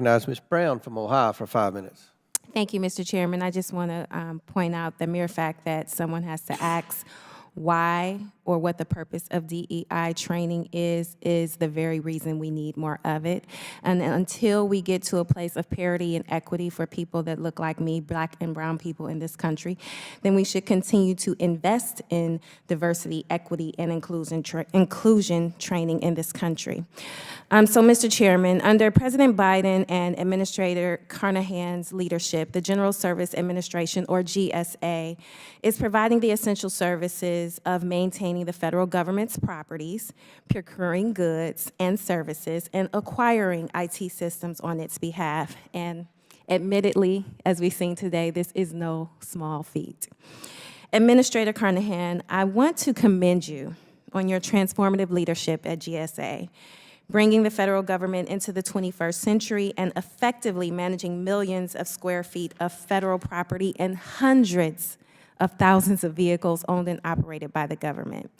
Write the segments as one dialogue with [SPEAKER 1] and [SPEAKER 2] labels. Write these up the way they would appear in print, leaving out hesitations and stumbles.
[SPEAKER 1] recognize Ms. Brown from Ohio for 5 minutes.
[SPEAKER 2] Thank you, Mr. Chairman. I just want to point out the mere fact that someone has to ask why or what the purpose of DEI training is the very reason we need more of it. And until we get to a place of parity and equity for people that look like me, Black and brown people in this country, then we should continue to invest in diversity, equity, and inclusion training in this country. So, Mr. Chairman, under President Biden and Administrator Carnahan's leadership, the General Service Administration, or GSA, is providing the essential services of maintaining the federal government's properties, procuring goods and services, and acquiring IT systems on its behalf. And admittedly, as we've seen today, this is no small feat. Administrator Carnahan, I want to commend you on your transformative leadership at GSA, bringing the federal government into the 21st century and effectively managing millions of square feet of federal property and hundreds of thousands of vehicles owned and operated by the government.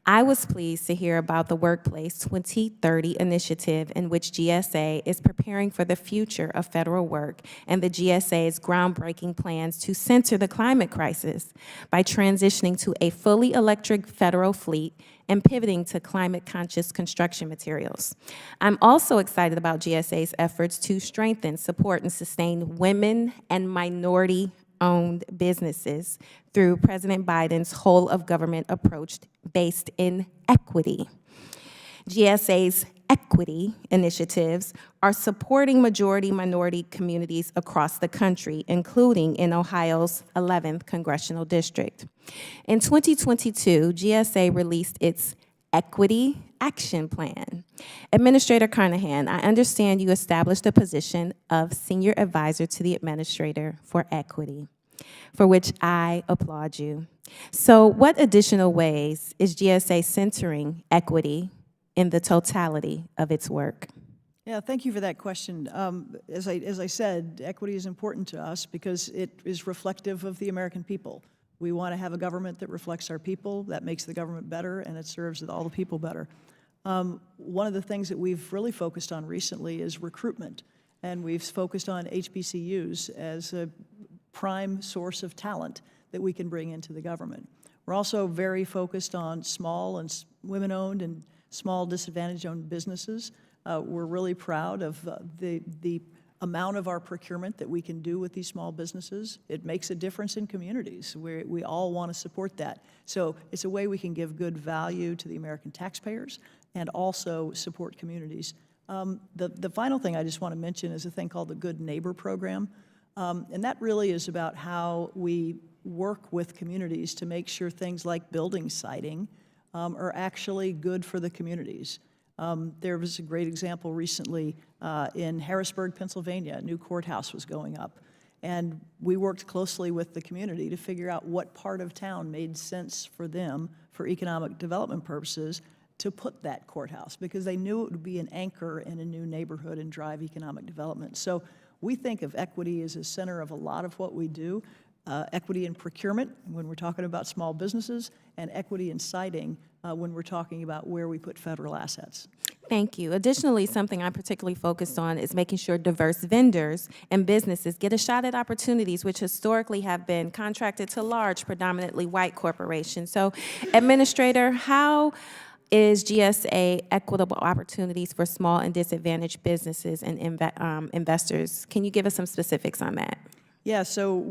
[SPEAKER 2] I was pleased to hear about the Workplace 2030 initiative in which GSA is preparing for the future of federal work and the GSA's groundbreaking plans to center the climate crisis by transitioning to a fully electric federal fleet and pivoting to climate-conscious construction materials. I'm also excited about GSA's efforts to strengthen, support, and sustain women and minority-owned businesses through President Biden's whole-of-government approach based in equity. GSA's equity initiatives are supporting majority-minority communities across the country, including in Ohio's 11th Congressional District. In 2022, GSA released its Equity Action Plan. Administrator Carnahan, I understand you established a position of Senior Advisor to the Administrator for Equity, for which I applaud you. So what additional ways is GSA centering equity in the totality of its work?
[SPEAKER 3] Yeah, thank you for that question. As I said, equity is important to us because it is reflective of the American people. We want to have a government that reflects our people, that makes the government better, and it serves all the people better. One of the things that we've really focused on recently is recruitment, and we've focused on HBCUs as a prime source of talent that we can bring into the government. We're also very focused on small and women-owned and small disadvantaged-owned businesses. We're really proud of the amount of our procurement that we can do with these small businesses. It makes a difference in communities. We all want to support that. So it's a way we can give good value to the American taxpayers and also support communities. The final thing I just want to mention is a thing called the Good Neighbor Program. And that really is about how we work with communities to make sure things like building siting are actually good for the communities. There was a great example recently in Harrisburg, Pennsylvania. A new courthouse was going up. And we worked closely with the community to figure out what part of town made sense for them for economic development purposes to put that courthouse, because they knew it would be an anchor in a new neighborhood and drive economic development. So we think of equity as a center of a lot of what we do. Equity in procurement when we're talking about small businesses, and equity in siting when we're talking about where we put federal assets.
[SPEAKER 2] Thank you. Additionally, something I'm particularly focused on is making sure diverse vendors and businesses get a shot at opportunities which historically have been contracted to large, predominantly white corporations. So, Administrator, how is GSA equitable opportunities for small and disadvantaged businesses and investors? Can you give us some specifics on that?
[SPEAKER 3] Yeah, so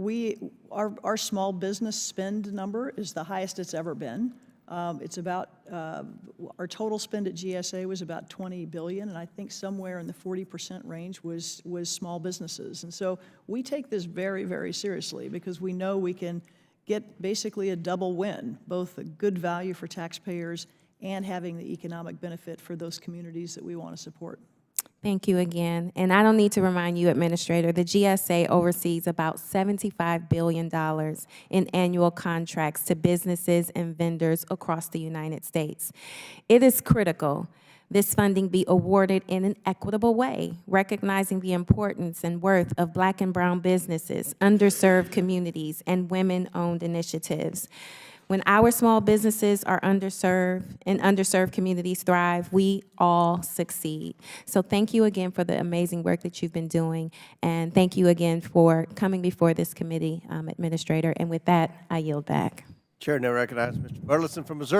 [SPEAKER 3] our small business spend number is the highest it's ever been. It's about, our total spend at GSA was about $20 billion, and I think somewhere in the 40% range was small businesses. And so we take this very, very seriously because we know we can get basically a double win, both a good value for taxpayers and having the economic benefit for those communities that we want to support.
[SPEAKER 2] Thank you again. And I don't need to remind you, Administrator, the GSA oversees about $75 billion in annual contracts to businesses and vendors across the United States. It is critical this funding be awarded in an equitable way, recognizing the importance and worth of Black and brown businesses, underserved communities, and women-owned initiatives. When our small businesses are underserved and underserved communities thrive, we all succeed. So thank you again for the amazing work that you've been doing, and thank you again for coming before this committee, Administrator. And with that, I yield back.
[SPEAKER 1] Chair now recognizes Mr. Burleson from Missouri.